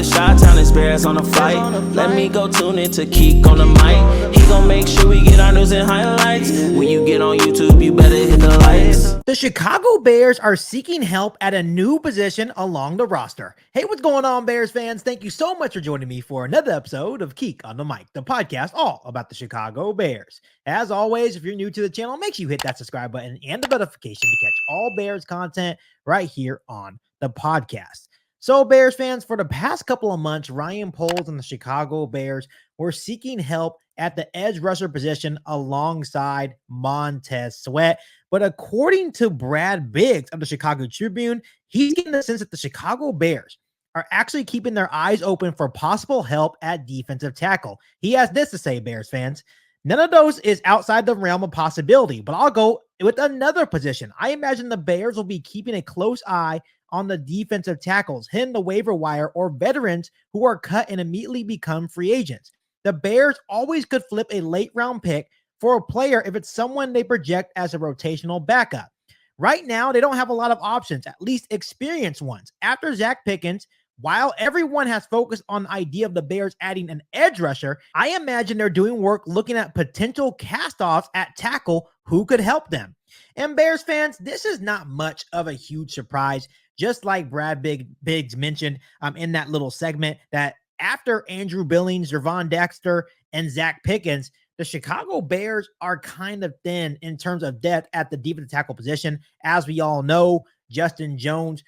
it's Chi-Town, it's Bears on the flight. Let me go tune in to KIEQ on the mic. He gon' make sure we get our news and highlights. When you get on YouTube, you better hit the likes. The Chicago Bears are seeking help at a new position along the roster. Hey, what's going on, Bears fans? Thank you so much for joining me for another episode of KIEQ on the Mic, the podcast all about the Chicago Bears. As always, if you're new to the channel, make sure you hit that subscribe button and the notification to catch all Bears content right here on the podcast. So, Bears fans, for the past couple of months, Ryan Poles and the Chicago Bears were seeking help at the edge rusher position alongside Montez Sweat. But according to Brad Biggs of the Chicago Tribune, he's getting the sense that the Chicago Bears are actually keeping their eyes open for possible help at defensive tackle. He has this to say, Bears fans: none of those is outside the realm of possibility, but I'll go with another position. I imagine the Bears will be keeping a close eye on the defensive tackles, hitting the waiver wire, or veterans who are cut and immediately become free agents. The Bears always could flip a late round pick for a player if it's someone they project as a rotational backup. Right now, they don't have a lot of options, at least experienced ones. After Zach Pickens, while everyone has focused on the idea of the Bears adding an edge rusher, I imagine they're doing work looking at potential cast-offs at tackle who could help them. And Bears fans, this is not much of a huge surprise. Just like Brad Biggs mentioned in that little segment, that after Andrew Billings, Gervon Dexter, and Zach Pickens, the Chicago Bears are kind of thin in terms of depth at the defensive tackle position. As we all know, Justin Jones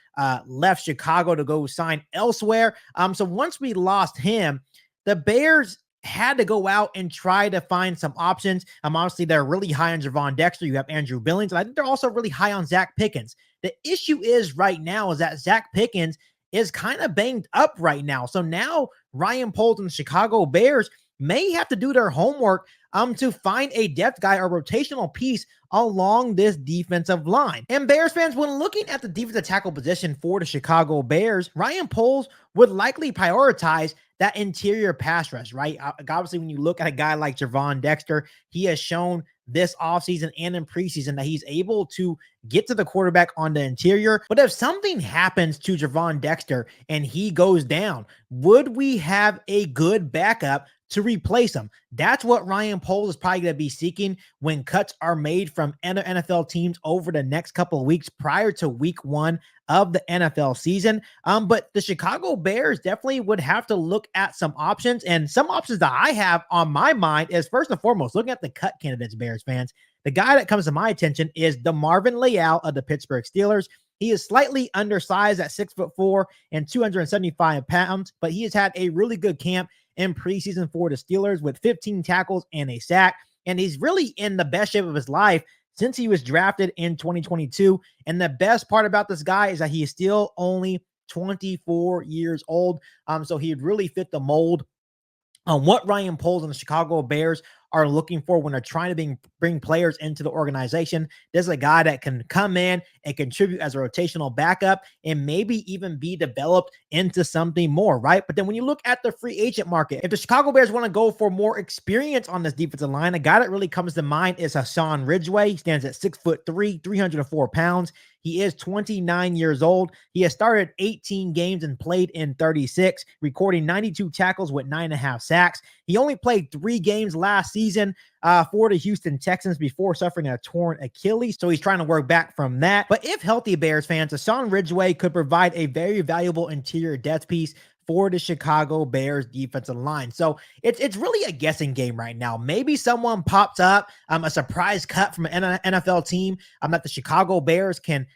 left Chicago to go sign elsewhere. So once we lost him, the Bears had to go out and try to find some options. Obviously, they're really high on Gervon Dexter. You have Andrew Billings, and I think they're also really high on Zach Pickens. The issue is right now is that Zach Pickens is kind of banged up right now. So now Ryan Poles and the Chicago Bears may have to do their homework to find a depth guy or rotational piece along this defensive line. And Bears fans, when looking at the defensive tackle position for the Chicago Bears, Ryan Poles would likely prioritize that interior pass rush, right? Obviously, when you look at a guy like Gervon Dexter, he has shown this offseason and in preseason that he's able to get to the quarterback on the interior. But if something happens to Gervon Dexter and he goes down, would we have a good backup to replace him? That's what Ryan Poles is probably going to be seeking when cuts are made from NFL teams over the next couple of weeks prior to week 1 of the NFL season. But the Chicago Bears definitely would have to look at some options, and some options that I have on my mind is, first and foremost, looking at the cut candidates, Bears fans. The guy that comes to my attention is DeMarvin Leal of the Pittsburgh Steelers. He is slightly undersized at 6'4" and 275 pounds, but he has had a really good camp in preseason for the Steelers with 15 tackles and a sack. And he's really in the best shape of his life since he was drafted in 2022. And the best part about this guy is that he is still only 24 years old. So he'd really fit the mold on what Ryan Poles and the Chicago Bears are looking for when they're trying to bring players into the organization. There's a guy that can come in and contribute as a rotational backup and maybe even be developed into something more, right? But then when you look at the free agent market, if the Chicago Bears want to go for more experience on this defensive line, a guy that really comes to mind is Hassan Ridgeway. He stands at 6'3", 304 pounds. He is 29 years old. He has started 18 games and played in 36, recording 92 tackles with 9.5 sacks. He only played 3 games last season for the Houston Texans before suffering a torn Achilles. So he's trying to work back from that. But if healthy, Bears fans, Hassan Ridgeway could provide a very valuable interior depth piece for the Chicago Bears defensive line. So it's really a guessing game right now. Maybe someone pops up, a surprise cut from an NFL team that the Chicago Bears can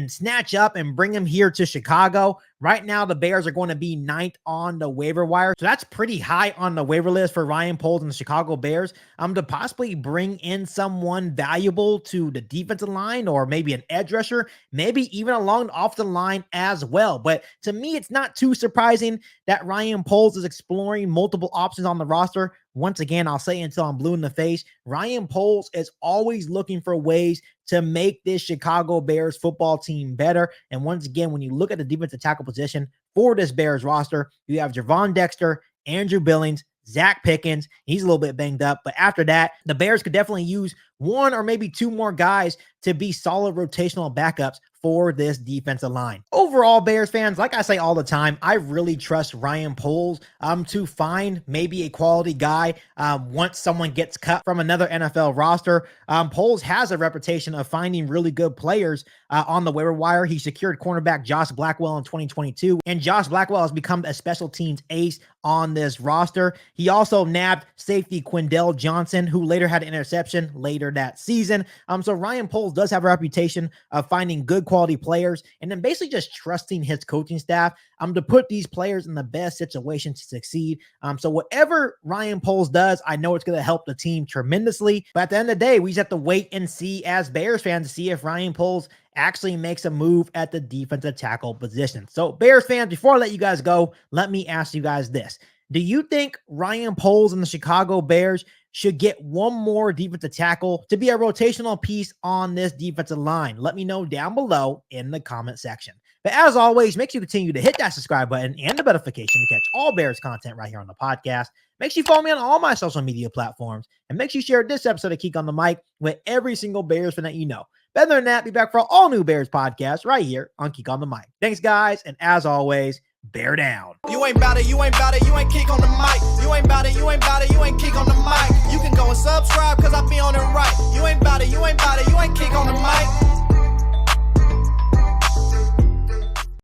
snatch up and bring him here to Chicago. Right now, the Bears are going to be 9th on the waiver wire. So that's pretty high on the waiver list for Ryan Poles and the Chicago Bears to possibly bring in someone valuable to the defensive line, or maybe an edge rusher, maybe even along off the line as well. But to me, it's not too surprising that Ryan Poles is exploring multiple options on the roster. Once again, I'll say until I'm blue in the face, Ryan Poles is always looking for ways to make this Chicago Bears football team better. And once again, when you look at the defensive tackle position for this Bears roster, you have Gervon Dexter, Andrew Billings, Zach Pickens. He's a little bit banged up, but after that, the Bears could definitely use one or maybe two more guys to be solid rotational backups for this defensive line. Overall, Bears fans, like I say all the time, I really trust Ryan Poles to find maybe a quality guy once someone gets cut from another NFL roster. Poles has a reputation of finding really good players on the waiver wire. He secured cornerback Josh Blackwell in 2022, and Josh Blackwell has become a special teams ace on this roster. He also nabbed safety Quindell Johnson, who later had an interception later that season. So Ryan Poles does have a reputation of finding good quality players and then basically just trusting his coaching staff to put these players in the best situation to succeed. So whatever Ryan Poles does, I know it's going to help the team tremendously. But at the end of the day, we just have to wait and see as Bears fans to see if Ryan Poles actually makes a move at the defensive tackle position. So Bears fans, before I let you guys go, let me ask you guys this. Do you think Ryan Poles and the Chicago Bears should get one more defensive tackle to be a rotational piece on this defensive line? Let me know down below in the comment section. But as always, make sure you continue to hit that subscribe button and the notification to catch all Bears content right here on the podcast. Make sure you follow me on all my social media platforms, and make sure you share this episode of KIEQ on the Mic with every single Bears fan that you know. Better than that, be back for all new Bears podcasts right here on KIEQ on the Mic. Thanks, guys, and as always, bear down. You ain't bout it, you ain't bout it, you ain't KIEQ on the mic. You ain't bout it, you ain't bout it, you ain't KIEQ on the mic. You can go and subscribe, cause I be on it right. You ain't bout it, you ain't bout it, you ain't KIEQ on the mic.